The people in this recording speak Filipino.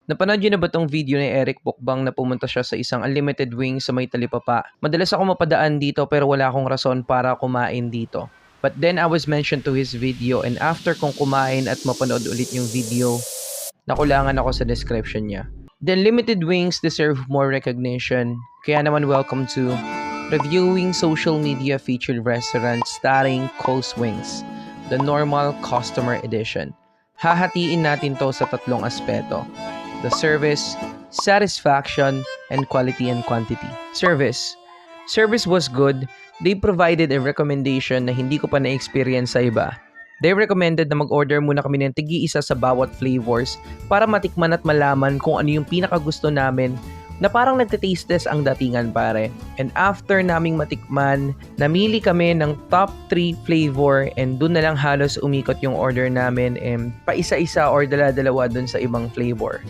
Napanood niyo na ba tong video ni Eric Bukbang na pumunta siya sa isang unlimited wings sa may Talipapa? Madalas ako mapadaan dito pero wala akong rason para kumain dito. But then I was mentioned to his video and after kong kumain at mapanood ulit yung video, nakulangan ako sa description niya. The unlimited wings deserve more recognition. Kaya naman welcome to Reviewing Social Media Featured Restaurant starring Cole's Wings, the normal customer edition. Hahatiin natin to sa tatlong aspeto: the service, satisfaction, and quality and quantity. Service. Service was good. They provided a recommendation na hindi ko pa na-experience sa iba. They recommended na mag-order muna kami ng tig-iisa sa bawat flavors para matikman at malaman kung ano yung pinakagusto namin, na parang nagte-taste test ang datingan, pare. And after naming matikman, namili kami ng top 3 flavor and dun na lang halos umikot yung order namin, pa isa-isa or dala-dalawa dun sa ibang flavor.